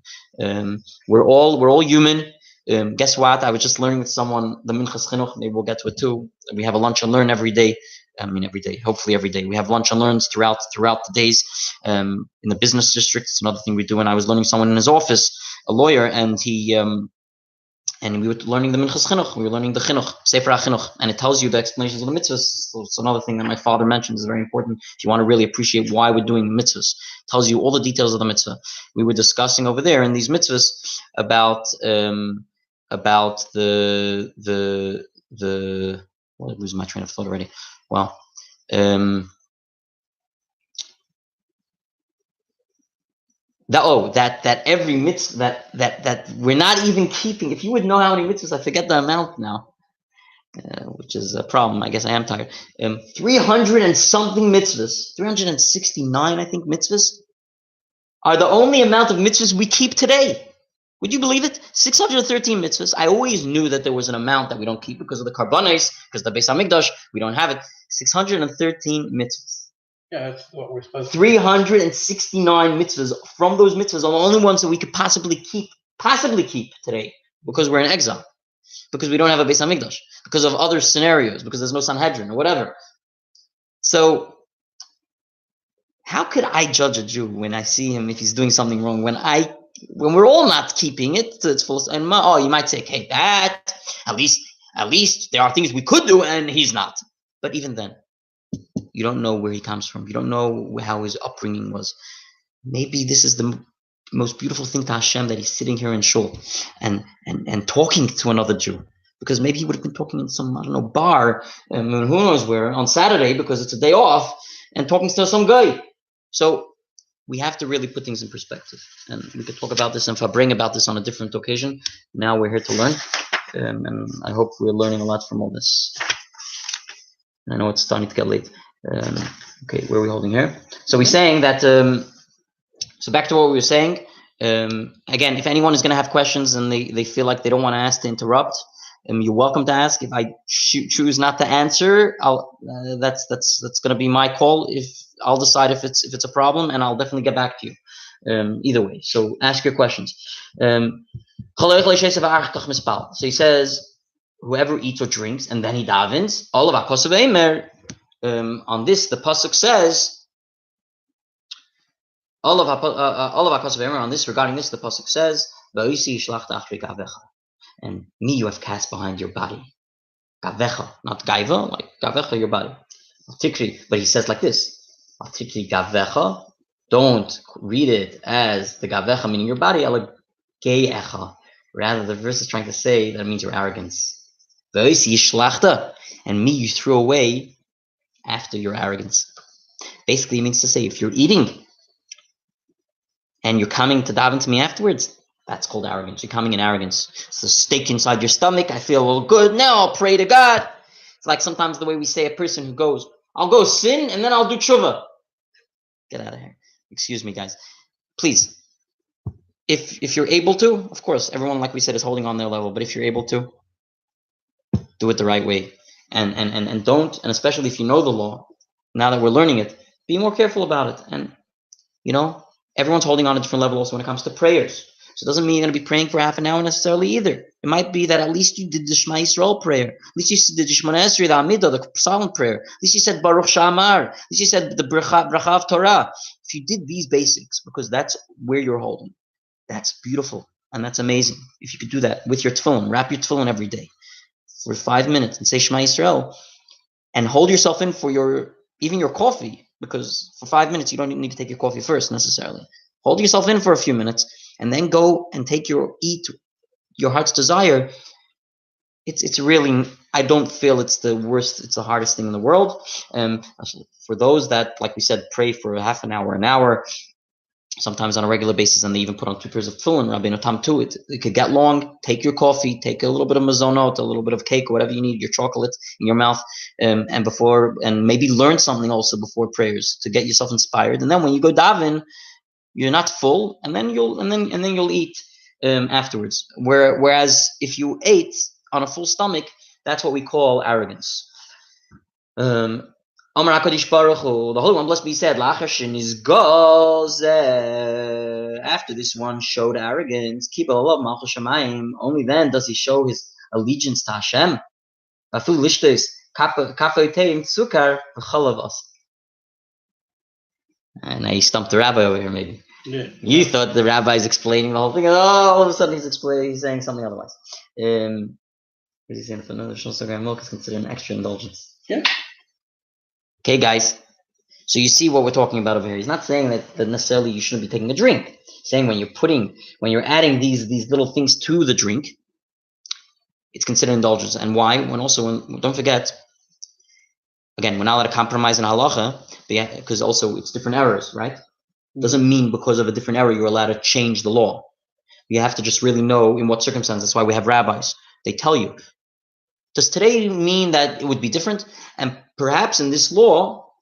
We're all human. Guess what? I was just learning with someone the Minchas Chinuch. Maybe we'll get to it too. We have a lunch and learn every day. Every day. Hopefully every day. We have lunch and learns throughout the days. In the business district, it's another thing we do. And I was learning someone in his office, a lawyer, and and we were learning the Minchas Chinuch. We were learning the Chinuch, Sefer HaChinuch, and it tells you the explanations of the mitzvahs. So it's another thing that my father mentioned is very important. If you want to really appreciate why we're doing mitzvahs, it tells you all the details of the mitzvah. We were discussing over there in these mitzvahs about the well, I'm losing my train of thought already. Well, that every mitzvah that we're not even keeping. If you would know how many mitzvahs, I forget the amount now, which is a problem. I guess I am tired. 300 and something mitzvahs, 369, I think, mitzvahs are the only amount of mitzvahs we keep today. Would you believe it? 613 mitzvahs. I always knew that there was an amount that we don't keep because of the karbanos, because the Beis Hamikdash, we don't have it. 613 mitzvahs. Yeah, that's what we're supposed to 369 mitzvahs. From those mitzvahs are the only ones that we could possibly keep today, because we're in exile, because we don't have a Beis Hamikdash, because of other scenarios, because there's no Sanhedrin or whatever. So how could I judge a Jew when I see him if he's doing something wrong, when we're all not keeping it to its fullest? And you might say, okay, that at least there are things we could do and he's not. But even then, you don't know where he comes from. You don't know how his upbringing was. Maybe this is the most beautiful thing to Hashem, that he's sitting here in shul and talking to another Jew. Because maybe he would have been talking in some, bar, who knows where, on Saturday because it's a day off, and talking to some guy. So we have to really put things in perspective. And we could talk about this and bring about this on a different occasion. Now we're here to learn. And I hope we're learning a lot from all this. I know it's starting to get late. Okay, where are we holding here? So we're saying that. So back to what we were saying. Again, if anyone is going to have questions and they feel like they don't want to ask to interrupt, you're welcome to ask. If I choose not to answer, that's going to be my call. If I'll decide if it's a problem, and I'll definitely get back to you. Either way, so ask your questions. So he says, whoever eats or drinks and then he davens, all of akosav emer. On this, the pasuk says. All of akosav emer on this. Regarding this, the pasuk says, and me you have cast behind your body. Gavecha, not gaiva, like gavecha, your body. But he says like this. Gavecha. Don't read it as the gavecha, meaning your body, geicha. Rather, the verse is trying to say that it means your arrogance. And me you threw away after your arrogance. Basically, it means to say, if you're eating and you're coming to daven to me afterwards, that's called arrogance. You're coming in arrogance. It's the steak inside your stomach. I feel a little good. Now I'll pray to God. It's like sometimes the way we say a person who goes, I'll go sin and then I'll do tshuva. Get out of here. Excuse me, guys. Please. If you're able to, of course, everyone, like we said, is holding on their level. But if you're able to, do it the right way. And don't, and especially if you know the law, now that we're learning it, be more careful about it. And, everyone's holding on a different level also when it comes to prayers. So it doesn't mean you're going to be praying for half an hour necessarily either. It might be that at least you did the Shema Yisrael prayer. At least you did the Shemona Esrei, the Amidah, the Psalm prayer. At least you said Baruch Shamar. At least you said the Bracha of Torah. If you did these basics, because that's where you're holding, that's beautiful and that's amazing. If you could do that with your tefillin, wrap your tefillin every day for 5 minutes and say Shema Yisrael, and hold yourself in for even your coffee, because for 5 minutes you don't need to take your coffee first necessarily. Hold yourself in for a few minutes and then go and eat your heart's desire. It's really, I don't feel it's the worst, it's the hardest thing in the world. For those that, like we said, pray for a half an hour, sometimes on a regular basis, and they even put on 2 pairs of tefillin, Rabbeinu Tam to it. It could get long. Take your coffee, take a little bit of mazonot, a little bit of cake, whatever you need, your chocolate in your mouth, and maybe learn something also before prayers to get yourself inspired. And then when you go daven, you're not full, and then you'll eat afterwards. Whereas if you ate on a full stomach, that's what we call arrogance. Amar HaKadosh Baruch Hu, the Holy One, blessed be said, after this one showed arrogance, only then does he show his allegiance to Hashem. And now you stumped the rabbi over here, maybe. Yeah. You thought the rabbi's explaining the whole thing, and all of a sudden he's saying something otherwise. What is he saying? For another shul milk is considered an extra indulgence. Yeah. Okay, guys. So you see what we're talking about over here. He's not saying that necessarily you shouldn't be taking a drink. He's saying when you're adding these little things to the drink, it's considered indulgence. And why? Don't forget, again, we're not allowed to compromise in halacha, because also it's different errors, right? It doesn't mean because of a different error you're allowed to change the law. You have to just really know in what circumstances. That's why we have rabbis. They tell you. Does today mean that it would be different? And perhaps in this law,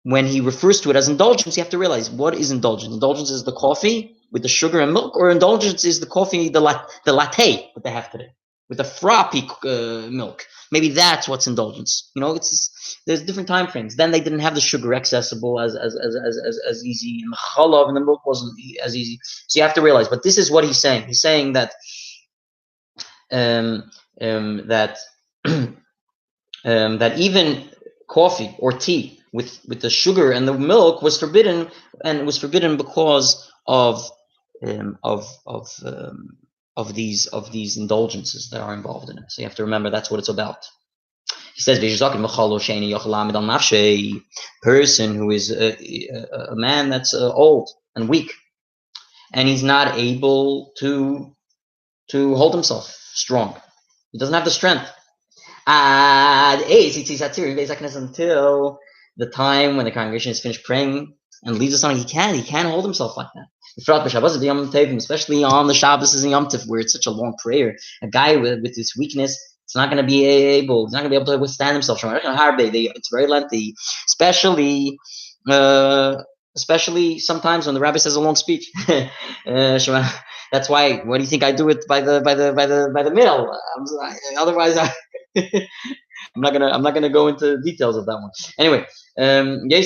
when he refers to it as indulgence, you have to realize, what is indulgence? Indulgence is the coffee with the sugar and milk, or indulgence is the coffee, the latte that they have today, with the frappe milk. Maybe that's what's indulgence. There's different time frames. Then they didn't have the sugar accessible as easy, and the challah and the milk wasn't as easy. So you have to realize. But this is what he's saying. He's saying that that even coffee or tea with the sugar and the milk was forbidden, and it was forbidden because of these indulgences that are involved in it. So you have to remember that's what it's about. He says, person who is a man that's old and weak, and he's not able to hold himself strong. He doesn't have the strength. Until the time when the congregation is finished praying and leaves us on, he can hold himself like that. Especially on the Shabbos and Yom Tov, where it's such a long prayer. A guy with this weakness, It's not going to be able. It's not going to be able to withstand himself. It's very lengthy, especially. Especially sometimes when the rabbi says a long speech. That's why. What do you think I do it by the middle? Otherwise, I'm not gonna go into details of that one. Anyway, we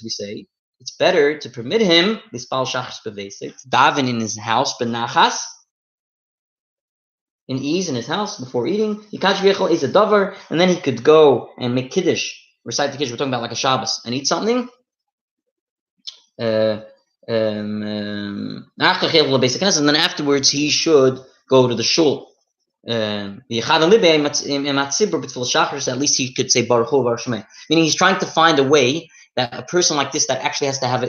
say it's better to permit him this pal shachris bevesik daven in his house benachas in ease in his house before eating. Yikach is a davar, and then he could go and make kiddush, recite the kiddush. We're talking about like a Shabbos, and eat something. And then afterwards he should go to the shul. At least he could say Baruch Hu, Baruch Shemay. Meaning he's trying to find a way that a person like this that actually has to have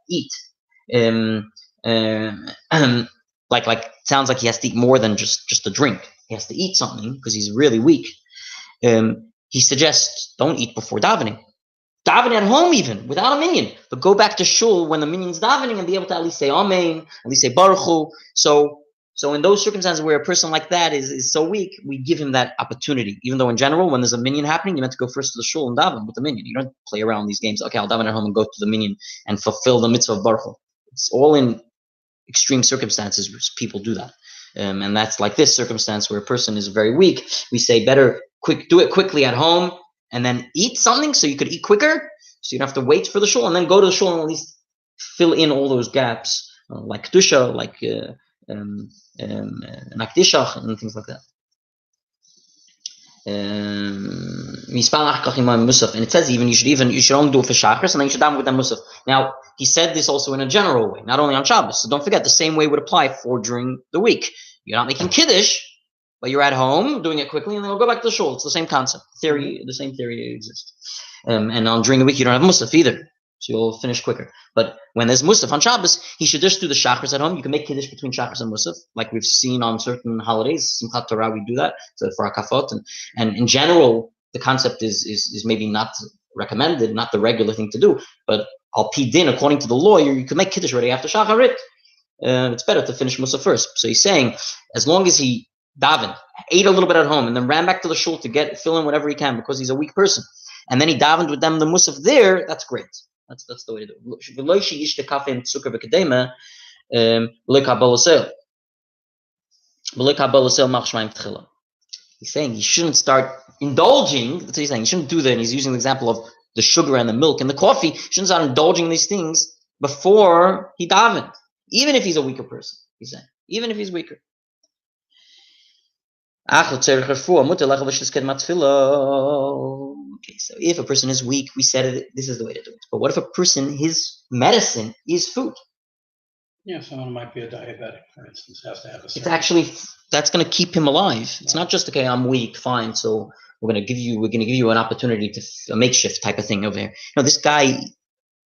eat. Like sounds like he has to eat more than just a drink. He has to eat something because he's really weak. He suggests don't eat before davening. Daven at home even, without a minyan. But go back to shul when the minyan's davening and be able to at least say Amen, at least say Baruch Hu. So in those circumstances where a person like that is so weak, we give him that opportunity. Even though in general, when there's a minyan happening, you have to go first to the shul and daven with the minyan. You don't play around these games. Okay, I'll daven at home and go to the minyan and fulfill the mitzvah of Baruch Hu. It's all in extreme circumstances where people do that. And that's like this circumstance where a person is very weak. We say better do it quickly at home and then eat something so you could eat quicker, so you don't have to wait for the shul, and then go to the shul and at least fill in all those gaps, like kedusha, like nakdishach, and things like that. And it says you should only do it for shachris, and then you should daven with them musaf. Now he said this also in a general way, not only on Shabbos. So don't forget the same way would apply for during the week. You're not making kiddush, but you're at home doing it quickly, and then we'll go back to the shul. It's the same concept. The same theory exists. And during the week, you don't have musaf either, so you'll finish quicker. But when there's musaf on Shabbos, he should just do the chakras at home. You can make kiddush between chakras and musaf, like we've seen on certain holidays. Simchat Torah, we do that for akafot. And in general, the concept is maybe not recommended, not the regular thing to do. But al pi din, according to the law, you can make kiddush already after shacharit. It's better to finish musaf first. So he's saying, as long as he davened, ate a little bit at home, and then ran back to the shul to fill in whatever he can because he's a weak person, and then he davened with them the musaf there, that's great. That's the way to do it. He's saying he shouldn't start indulging. That's what he's saying. He shouldn't do that. And he's using the example of the sugar and the milk and the coffee. He shouldn't start indulging these things before he davened, even if he's a weaker person. He's saying, even if he's weaker. Okay, so if a person is weak, we said this is the way to do it. But what if a person, his medicine is food? Yeah, someone might be a diabetic, for instance, has to have a. It's actually that's going to keep him alive. It's not just okay. I'm weak, fine. So we're going to give you an opportunity to a makeshift type of thing over here. No, this guy,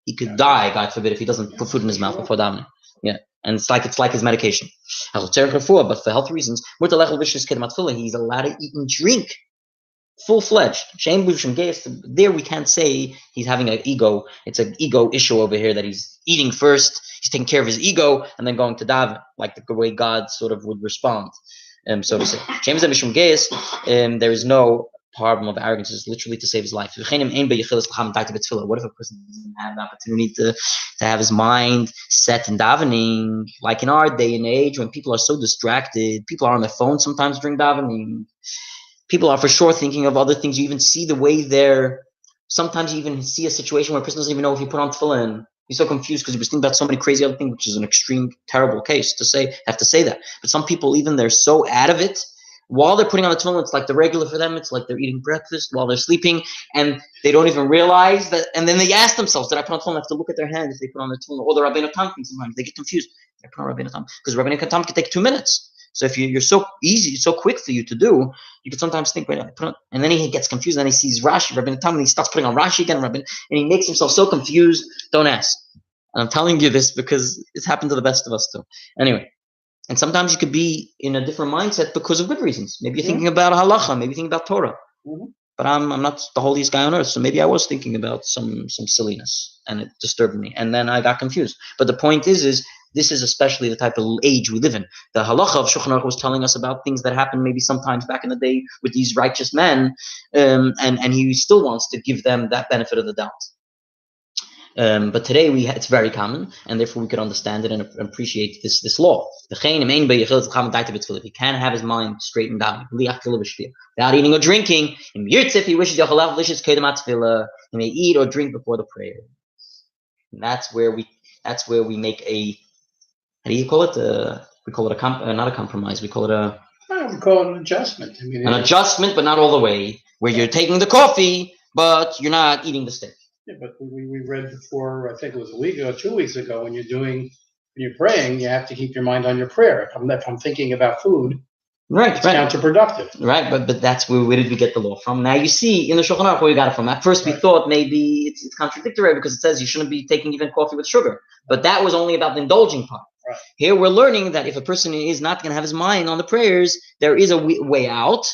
he could die, God forbid, if he doesn't put food in his mouth before davening. Yeah. And it's like his medication. But for health reasons, he's allowed to eat and drink full-fledged. There we can't say he's having an ego. It's an ego issue over here that he's eating first, he's taking care of his ego, and then going to daven, like the way God sort of would respond, so to say. There is no problem of arrogance, is literally to save his life. What if a person doesn't have the opportunity to have his mind set in davening? Like in our day and age, when people are so distracted, people are on their phone sometimes during davening. People are for sure thinking of other things. You even see the way sometimes you even see a situation where a person doesn't even know if he put on tefillin. He's so confused because he was thinking about so many crazy other things, which is an extreme, terrible case to have to say that. But some people, even they're so out of it, while they're putting on the tefillin, it's like the regular for them. It's like they're eating breakfast while they're sleeping, and they don't even realize that. And then they ask themselves, did I put on tefillin? They have to look at their hands if they put on their tefillin. Or the Rabbeinu Tam thing sometimes. They get confused. They put on Rabbeinu Tam. Because Rabbeinu Tam can take 2 minutes. So if you're so easy, so quick for you to do, you can sometimes think, wait, and then he gets confused, and then he sees Rashi, Rabbeinu Tam, and he starts putting on Rashi again, and he makes himself so confused. Don't ask. And I'm telling you this because it's happened to the best of us too. Anyway, and sometimes you could be in a different mindset because of good reasons. Maybe you're thinking about halacha, maybe you're thinking about Torah. But I'm not the holiest guy on earth, so maybe I was thinking about some silliness, and it disturbed me, and then I got confused. But the point is This is especially the type of age we live in. The halacha of Shulchan Aruch was telling us about things that happened maybe sometimes back in the day with these righteous men, and he still wants to give them that benefit of the doubt. But today it's very common, and therefore we could understand it and appreciate this law. He can have his mind straightened out without eating or drinking. If he wishes, he may eat or drink before the prayer. And that's where we make a, how do you call it? We call it not a compromise. We call it we call it an adjustment. I mean, an adjustment, but not all the way. Where you're taking the coffee, but you're not eating the steak. Yeah, but we read before, I think it was a week ago, 2 weeks ago, when you're praying, you have to keep your mind on your prayer. If I'm thinking about food, it's counterproductive. Right, but that's where did we get the law from? Now you see in the Shulchan Aruch where we got it from. At first we thought maybe it's contradictory because it says you shouldn't be taking even coffee with sugar. But that was only about the indulging part. Right. Here we're learning that if a person is not going to have his mind on the prayers, there is a way out.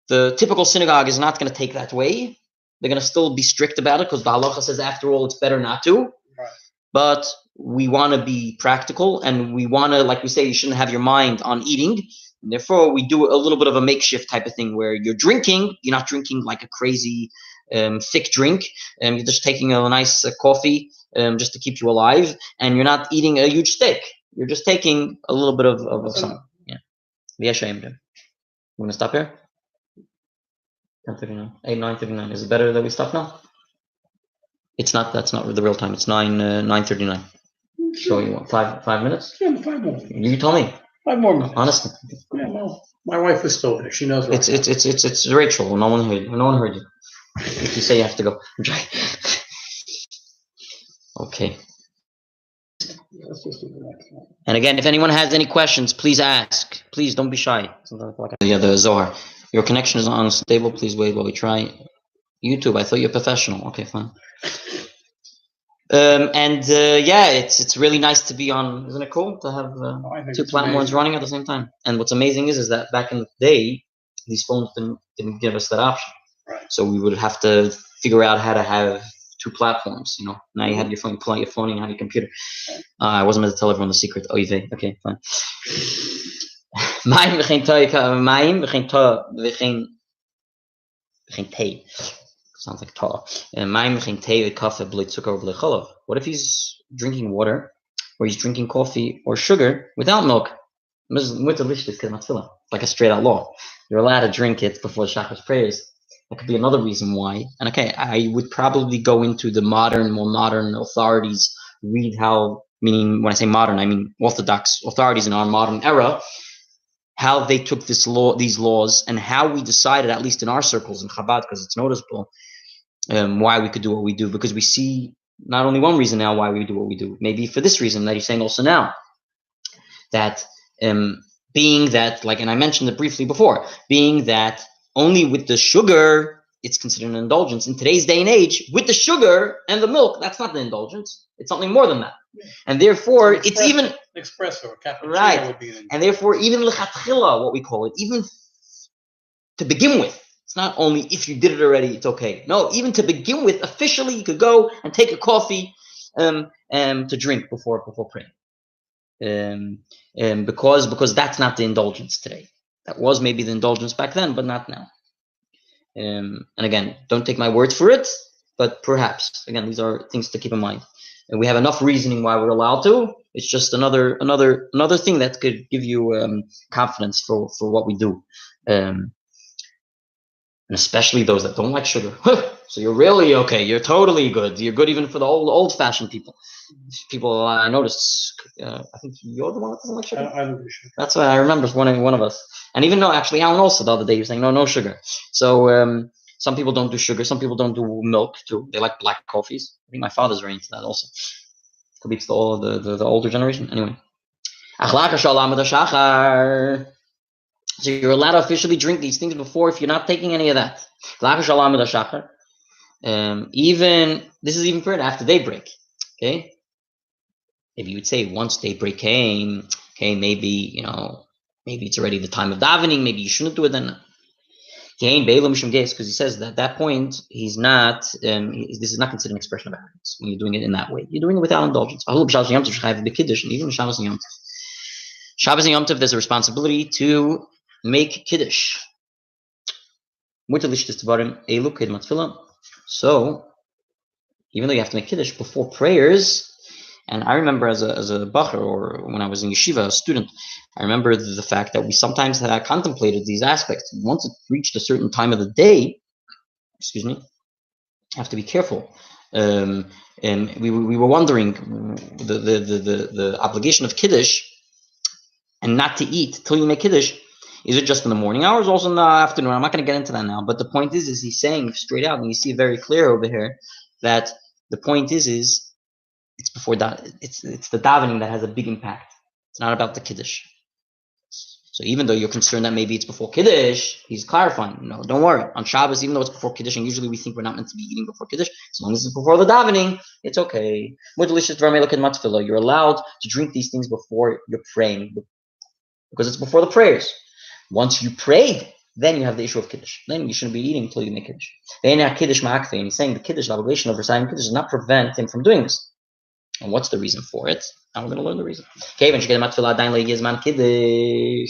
The typical synagogue is not going to take that way. They're going to still be strict about it because the halacha says, after all, it's better not to. Right. But we want to be practical, and we want to, like we say, you shouldn't have your mind on eating. And therefore, we do a little bit of a makeshift type of thing where you're drinking. You're not drinking like a crazy thick drink. You're just taking a nice coffee just to keep you alive. And you're not eating a huge steak. You're just taking a little bit of something. Yeah. We're going to stop here? 10:39. 9:39. Is it better that we stop now? It's not. That's not the real time. It's 9:39. So you want 5 minutes? Yeah, 5 more. You tell me. 5 more minutes. Honestly. Yeah, well, my wife is still there. She knows. It's Rachel. No one heard you. No one heard you. If you say you have to go. Okay. Let's just do the next one. And again, if anyone has any questions, please ask. Please don't be shy. Yeah, the Zohar. Your connection is unstable. Please wait while we try. YouTube. I thought you're professional. Okay, fine. It's really nice to be on. Isn't it cool to have 2 platforms running at the same time? And what's amazing is that back in the day, these phones didn't give us that option. Right. So we would have to figure out how to have 2 platforms. Now you have your phone, you pull out your phone, and you have your computer. I wasn't meant to tell everyone the secret. Oh, okay, fine. Sounds like Torah. What if he's drinking water, or he's drinking coffee or sugar without milk? Like a straight out law. You're allowed to drink it before Shacharis prayers. That could be another reason why. And okay, I would probably go into the more modern authorities, read how, meaning when I say modern, I mean Orthodox authorities in our modern era, how they took these laws, and how we decided, at least in our circles in Chabad, because it's noticeable, why we could do what we do, because we see not only one reason now why we do what we do, maybe for this reason that he's saying also now, that being that, like, and I mentioned it briefly before, being that only with the sugar it's considered an indulgence. In today's day and age, with the sugar and the milk, that's not an indulgence. It's something more than that. And therefore, it's even espresso or cappuccino right. Would be an and therefore, even lechatchila, what we call it, even to begin with, it's not only if you did it already, it's okay. No, even to begin with, officially, you could go and take a coffee to drink before praying. Because that's not the indulgence today. That was maybe the indulgence back then, but not now. And again, don't take my word for it, but perhaps, again, these are things to keep in mind. And we have enough reasoning why we're allowed to. It's just another thing that could give you confidence for what we do. And especially those that don't like sugar. So you're really okay. You're totally good. You're good even for the old-fashioned people. People I noticed. I think you're the one that doesn't like sugar. I don't do sugar. That's what I remember. One of us. And even though actually Alan also the other day he was saying no sugar. So some people don't do sugar. Some people don't do milk too. They like black coffees. I think my father's very into that also. Could be the older generation. Anyway. So you're allowed to officially drink these things before if you're not taking any of that. Even this is even further after daybreak. Okay. If you would say once daybreak came, okay, maybe it's already the time of davening. Maybe you shouldn't do it then. Because he says that at that point he's not. This is not considered an expression of arrogance when you're doing it in that way. You're doing it without indulgence. Even Shabbos and Yom Tov. Shabbos and Yom Tov, there's a responsibility to make kiddush. So even though you have to make kiddush before prayers, and I remember as a bacher, or when I was in yeshiva, a student, I remember the fact that we sometimes had contemplated these aspects. Once it reached a certain time of the day, have to be careful. And we were wondering the obligation of kiddush and not to eat till you make kiddush. Is it just in the morning hours, also in the afternoon? I'm not going to get into that now. But the point is he's saying straight out, and you see it very clear over here, that the point is it's before that. It's the davening that has a big impact. It's not about the kiddush. So even though you're concerned that maybe it's before kiddush, he's clarifying. No, don't worry. On Shabbos, even though it's before kiddush, and usually we think we're not meant to be eating before kiddush, as long as it's before the davening, it's okay. More delicious. You're allowed to drink these things before you're praying, because it's before the prayers. Once you prayed, then you have the issue of kiddush. Then you shouldn't be eating until you make kiddush. And he's saying the kiddush, the obligation of reciting kiddush, does not prevent him from doing this. And what's the reason for it? Now we're going to learn the reason.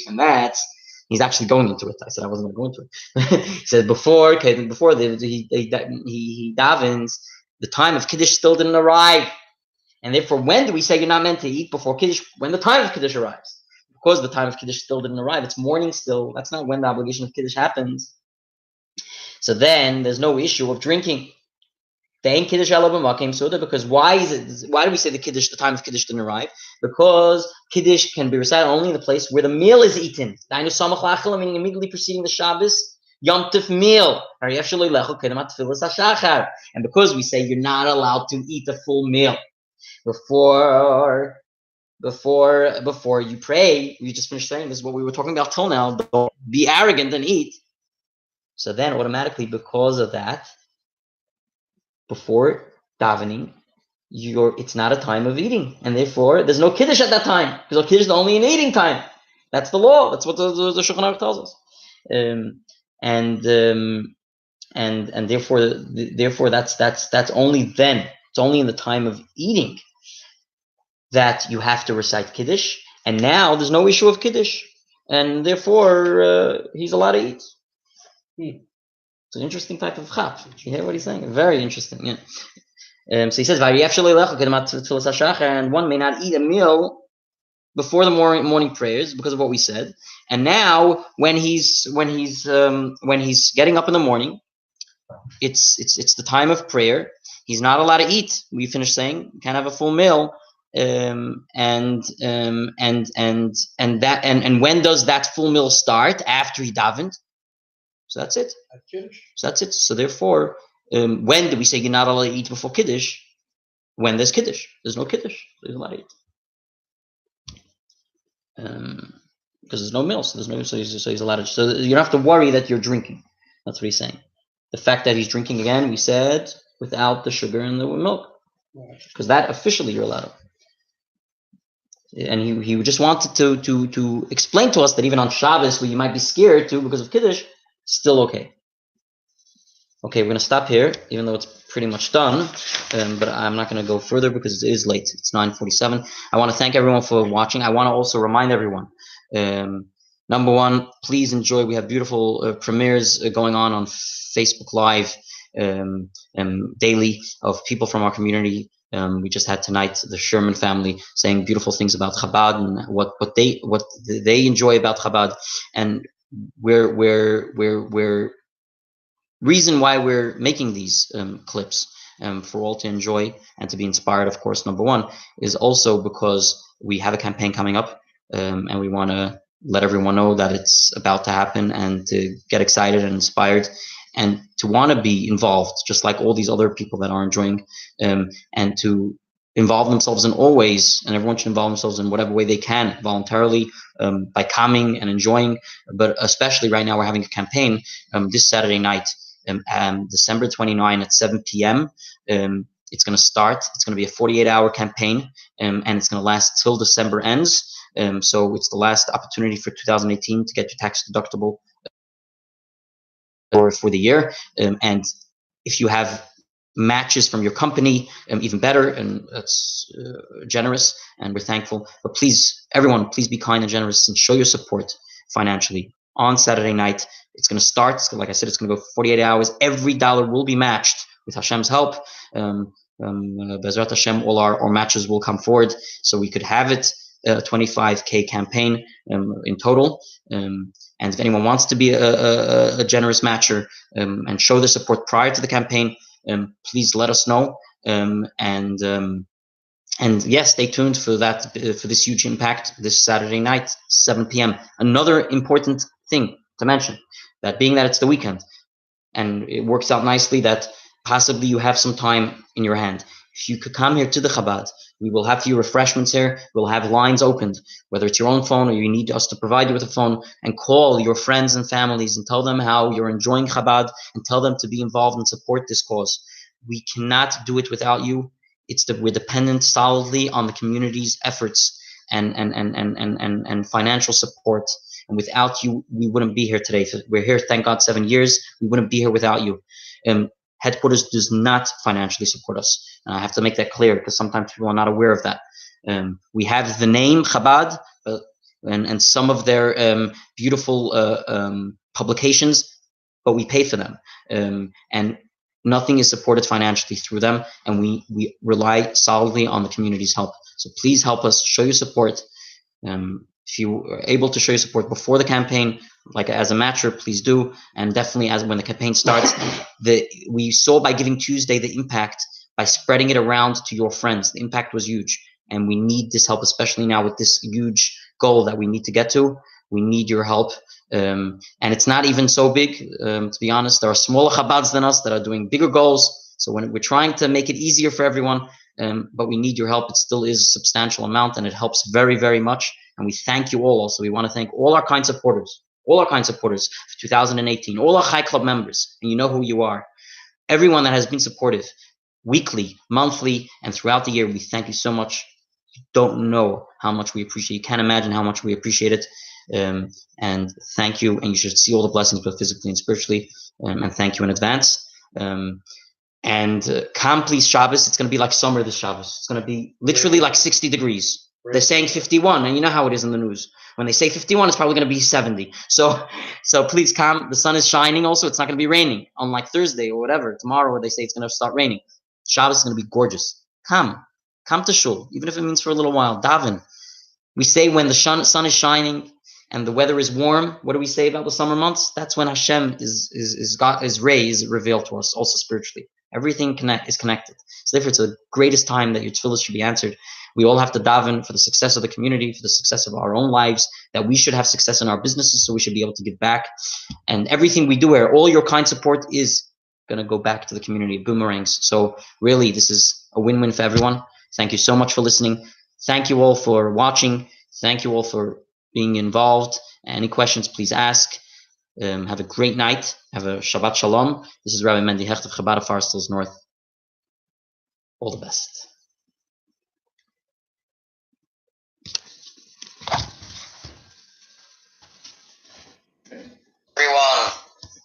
And that's, he's actually going into it. I said I wasn't going to go into it. He said before he davens, the time of kiddush still didn't arrive. And therefore, when do we say you're not meant to eat before kiddush? When the time of kiddush arrives. Because the time of kiddush still didn't arrive. It's morning still. That's not when the obligation of kiddush happens. So then there's no issue of drinking. Because why do we say the time of kiddush didn't arrive? Because kiddush can be recited only in the place where the meal is eaten. Meaning immediately preceding the Shabbos Yom Tov meal. And because we say you're not allowed to eat a full meal before you pray, you just finished saying this is what we were talking about till now. Don't be arrogant and eat. So then automatically, because of that, before davening, it's not a time of eating, and therefore there's no kiddush at that time, because kiddush is only an eating time. That's the law. That's what the Shulchan Aruch tells us. And therefore that's only then. It's only in the time of eating that you have to recite kiddush, and now there's no issue of kiddush, and therefore he's allowed to eat. It's an interesting type of chap. You hear what he's saying? Very interesting. Yeah. So he says, and one may not eat a meal before the morning prayers because of what we said. And now, when he's getting up in the morning, it's the time of prayer. He's not allowed to eat. We finished saying can't have a full meal. And when does that full meal start? After he davened. So that's it. So that's it. So therefore, when do we say you're not allowed to eat before kiddush? When there's kiddush. There's no kiddush. There's allowed to eat. Because there's no meal, so he's allowed to. So you don't have to worry that you're drinking. That's what he's saying. The fact that he's drinking again, we said, without the sugar and the milk, because that officially you're allowed to. And he just wanted to explain to us that even on Shabbos, where you might be scared to because of kiddush, still okay. Okay, we're going to stop here, even though it's pretty much done. But I'm not going to go further because it is late. It's 9:47. I want to thank everyone for watching. I want to also remind everyone, number one, please enjoy. We have beautiful premieres going on Facebook Live daily of people from our community. We just had tonight the Sherman family saying beautiful things about Chabad and what they enjoy about Chabad, and we're reason why we're making these clips for all to enjoy and to be inspired. Of course, number one is also because we have a campaign coming up, and we want to let everyone know that it's about to happen and to get excited and inspired and to want to be involved, just like all these other people that are enjoying, and to involve themselves in all ways, and everyone should involve themselves in whatever way they can voluntarily, by coming and enjoying. But especially right now, we're having a campaign this Saturday night, December 29 at 7 p.m. It's going to start. It's going to be a 48-hour campaign, and it's going to last till December ends. So it's the last opportunity for 2018 to get your tax deductible or for the year. And if you have matches from your company, even better, and that's generous, and we're thankful. But please, everyone, please be kind and generous and show your support financially. On Saturday night, it's going to start. Like I said, it's going to go 48 hours. Every dollar will be matched with Hashem's help. Bezrat Hashem, all our matches will come forward, so we could have it. 25K campaign in total. And if anyone wants to be a generous matcher and show the support prior to the campaign, please let us know. And yes, stay tuned for that, for this huge impact this Saturday night, 7 p.m. Another important thing to mention, that being that it's the weekend, and it works out nicely that possibly you have some time in your hand. If you could come here to the Chabad, we will have few refreshments here. We'll have lines opened, whether it's your own phone or you need us to provide you with a phone, and call your friends and families and tell them how you're enjoying Chabad and tell them to be involved and support this cause. We cannot do it without you. We're dependent solidly on the community's efforts and financial support. And without you, we wouldn't be here today. We're here, thank God, 7 years. We wouldn't be here without you. Headquarters does not financially support us. And I have to make that clear because sometimes people are not aware of that. We have the name Chabad and some of their beautiful publications, but we pay for them. And nothing is supported financially through them. And we rely solidly on the community's help. So please help us, show your support. If you are able to show your support before the campaign, like as a matcher, please do. And definitely as when the campaign starts, we saw by Giving Tuesday the impact by spreading it around to your friends. The impact was huge. And we need this help, especially now with this huge goal that we need to get to. We need your help. And it's not even so big, to be honest. There are smaller Chabads than us that are doing bigger goals. So when we're trying to make it easier for everyone, but we need your help. It still is a substantial amount, and it helps very, very much. And we thank you all. Also, we want to thank all our kind supporters, for 2018, all our Chai Club members, and you know who you are. Everyone that has been supportive, weekly, monthly, and throughout the year, we thank you so much. You don't know how much we appreciate. You can't imagine how much we appreciate it. And thank you. And you should see all the blessings, both physically and spiritually. And thank you in advance. And come, please, Shabbos. It's going to be like summer this Shabbos. It's going to be literally like 60 degrees. Right. They're saying 51, and you know how it is in the news. When they say 51, it's probably going to be 70. So please come. The sun is shining also. It's not going to be raining, unlike Thursday or whatever, tomorrow, where they say it's going to start raining. Shabbos is going to be gorgeous. Come to shul, even if it means for a little while. Daven. We say when the sun is shining and the weather is warm, what do we say about the summer months? That's when Hashem His ray is revealed to us, also spiritually. Everything is connected. So therefore, it's the greatest time that your tefillah should be answered. We all have to daven for the success of the community, for the success of our own lives, that we should have success in our businesses, so we should be able to give back. And everything we do here, all your kind support is going to go back to the community, boomerangs. So really, this is a win-win for everyone. Thank you so much for listening. Thank you all for watching. Thank you all for being involved. Any questions, please ask. Have a great night. Have a Shabbat Shalom. This is Rabbi Mendy Hecht of Chabad of Forest Hills North. All the best.